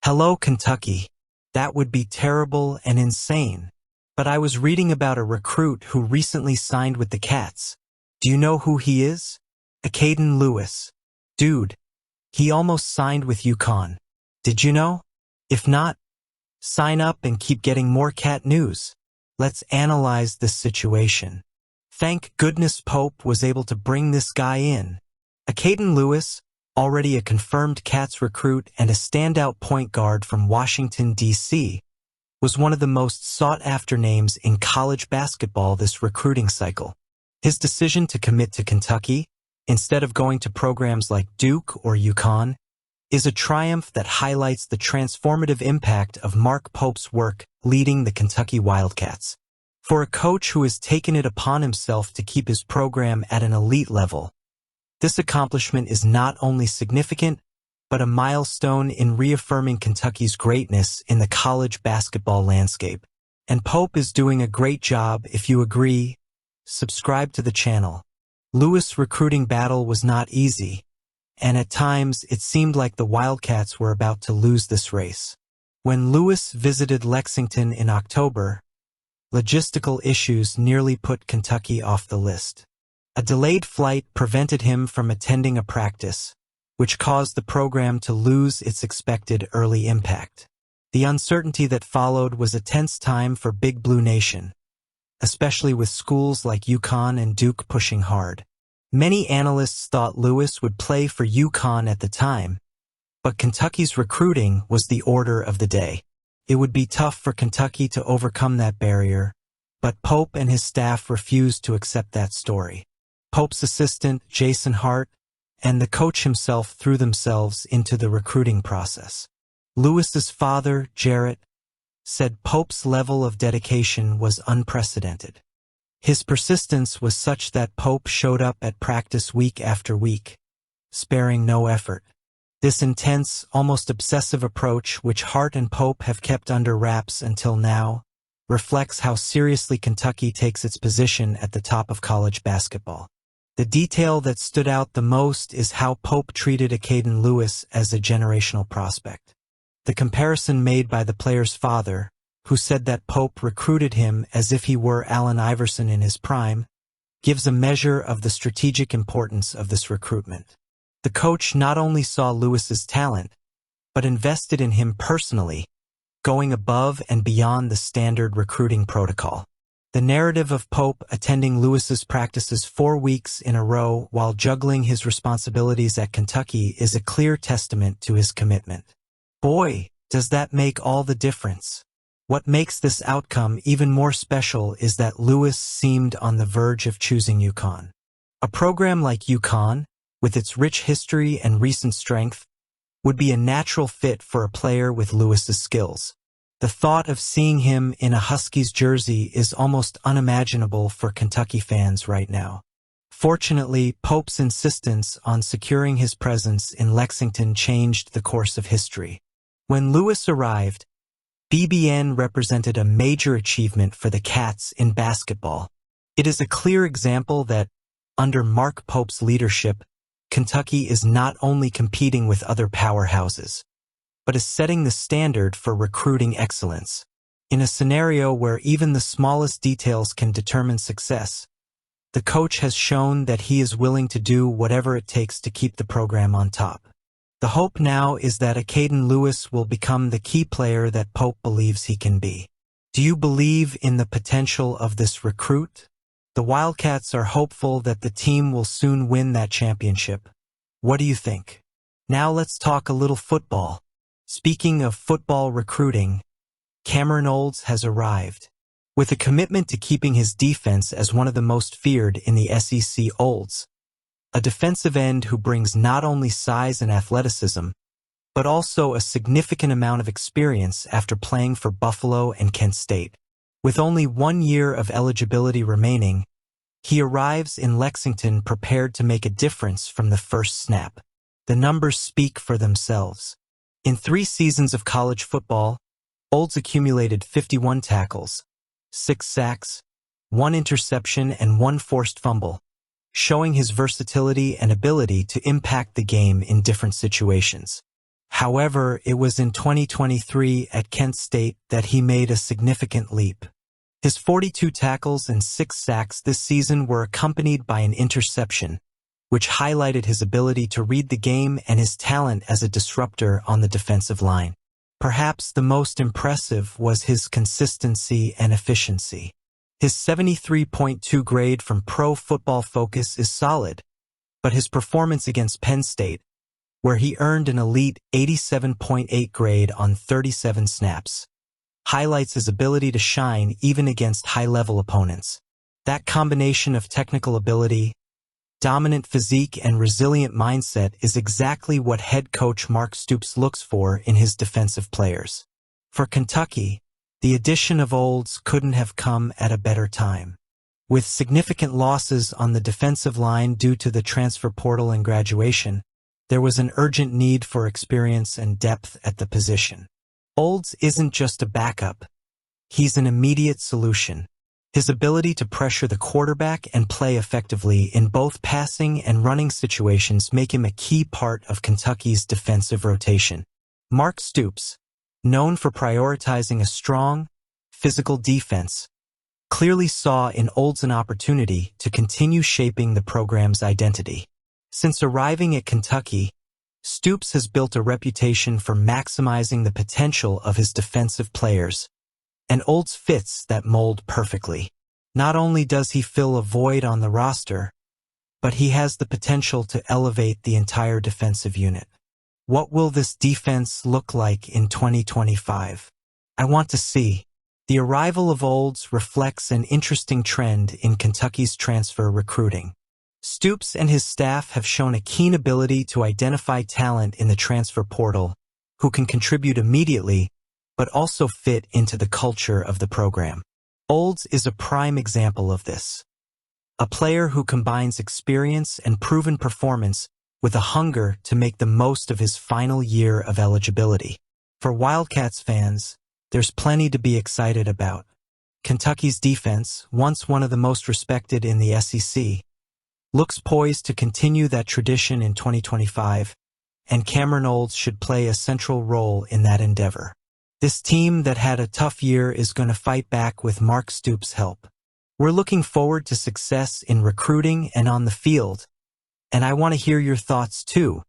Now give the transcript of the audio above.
Hello, Kentucky. That would be terrible and insane. But I was reading about a recruit who recently signed with the Cats. Do you know who he is? Acaden Lewis. Dude, he almost signed with UConn. Did you know? If not, sign up and keep getting more Cat news. Let's analyze this situation. Thank goodness Pope was able to bring this guy in. Acaden Lewis, already a confirmed Cats recruit and a standout point guard from Washington, D.C., was one of the most sought-after names in college basketball this recruiting cycle. His decision to commit to Kentucky, instead of going to programs like Duke or UConn, is a triumph that highlights the transformative impact of Mark Pope's work leading the Kentucky Wildcats. For a coach who has taken it upon himself to keep his program at an elite level, this accomplishment is not only significant, but a milestone in reaffirming Kentucky's greatness in the college basketball landscape. And Pope is doing a great job. If you agree, subscribe to the channel. Lewis' recruiting battle was not easy, and at times it seemed like the Wildcats were about to lose this race. When Lewis visited Lexington in October, logistical issues nearly put Kentucky off the list. A delayed flight prevented him from attending a practice, which caused the program to lose its expected early impact. The uncertainty that followed was a tense time for Big Blue Nation, especially with schools like UConn and Duke pushing hard. Many analysts thought Lewis would play for UConn at the time, but Kentucky's recruiting was the order of the day. It would be tough for Kentucky to overcome that barrier, but Pope and his staff refused to accept that story. Pope's assistant, Jason Hart, and the coach himself threw themselves into the recruiting process. Lewis's father, Jarrett, said Pope's level of dedication was unprecedented. His persistence was such that Pope showed up at practice week after week, sparing no effort. This intense, almost obsessive approach, which Hart and Pope have kept under wraps until now, reflects how seriously Kentucky takes its position at the top of college basketball. The detail that stood out the most is how Pope treated Acaden Lewis as a generational prospect. The comparison made by the player's father, who said that Pope recruited him as if he were Allen Iverson in his prime, gives a measure of the strategic importance of this recruitment. The coach not only saw Lewis's talent, but invested in him personally, going above and beyond the standard recruiting protocol. The narrative of Pope attending Lewis's practices 4 weeks in a row while juggling his responsibilities at Kentucky is a clear testament to his commitment. Boy, does that make all the difference. What makes this outcome even more special is that Lewis seemed on the verge of choosing UConn. A program like UConn, with its rich history and recent strength, would be a natural fit for a player with Lewis's skills. The thought of seeing him in a Huskies jersey is almost unimaginable for Kentucky fans right now. Fortunately, Pope's insistence on securing his presence in Lexington changed the course of history. When Lewis arrived, BBN represented a major achievement for the Cats in basketball. It is a clear example that, under Mark Pope's leadership, Kentucky is not only competing with other powerhouses, but is setting the standard for recruiting excellence. In a scenario where even the smallest details can determine success, the coach has shown that he is willing to do whatever it takes to keep the program on top. The hope now is that Acaden Lewis will become the key player that Pope believes he can be. Do you believe in the potential of this recruit? The Wildcats are hopeful that the team will soon win that championship. What do you think? Now let's talk a little football. Speaking of football recruiting, Cameron Olds has arrived. With a commitment to keeping his defense as one of the most feared in the SEC, Olds, a defensive end who brings not only size and athleticism, but also a significant amount of experience after playing for Buffalo and Kent State. With only 1 year of eligibility remaining, he arrives in Lexington prepared to make a difference from the first snap. The numbers speak for themselves. In 3 seasons of college football, Olds accumulated 51 tackles, 6 sacks, 1 interception, and 1 forced fumble, showing his versatility and ability to impact the game in different situations. However, it was in 2023 at Kent State that he made a significant leap. His 42 tackles and 6 sacks this season were accompanied by an interception, which highlighted his ability to read the game and his talent as a disruptor on the defensive line. Perhaps the most impressive was his consistency and efficiency. His 73.2 grade from Pro Football Focus is solid, but his performance against Penn State, where he earned an elite 87.8 grade on 37 snaps, highlights his ability to shine even against high-level opponents. That combination of technical ability, dominant physique, and resilient mindset is exactly what head coach Mark Stoops looks for in his defensive players. For Kentucky, the addition of Olds couldn't have come at a better time. With significant losses on the defensive line due to the transfer portal and graduation, there was an urgent need for experience and depth at the position. Olds isn't just a backup. He's an immediate solution. His ability to pressure the quarterback and play effectively in both passing and running situations make him a key part of Kentucky's defensive rotation. Mark Stoops, known for prioritizing a strong, physical defense, clearly saw in Olds an opportunity to continue shaping the program's identity. Since arriving at Kentucky, Stoops has built a reputation for maximizing the potential of his defensive players, and Olds fits that mold perfectly. Not only does he fill a void on the roster, but he has the potential to elevate the entire defensive unit. What will this defense look like in 2025? I want to see. The arrival of Olds reflects an interesting trend in Kentucky's transfer recruiting. Stoops and his staff have shown a keen ability to identify talent in the transfer portal who can contribute immediately but also fit into the culture of the program. Olds is a prime example of this. A player who combines experience and proven performance with a hunger to make the most of his final year of eligibility. For Wildcats fans, there's plenty to be excited about. Kentucky's defense, once one of the most respected in the SEC, looks poised to continue that tradition in 2025, and Cameron Olds should play a central role in that endeavor. This team that had a tough year is going to fight back with Mark Stoops' help. We're looking forward to success in recruiting and on the field, and I want to hear your thoughts too.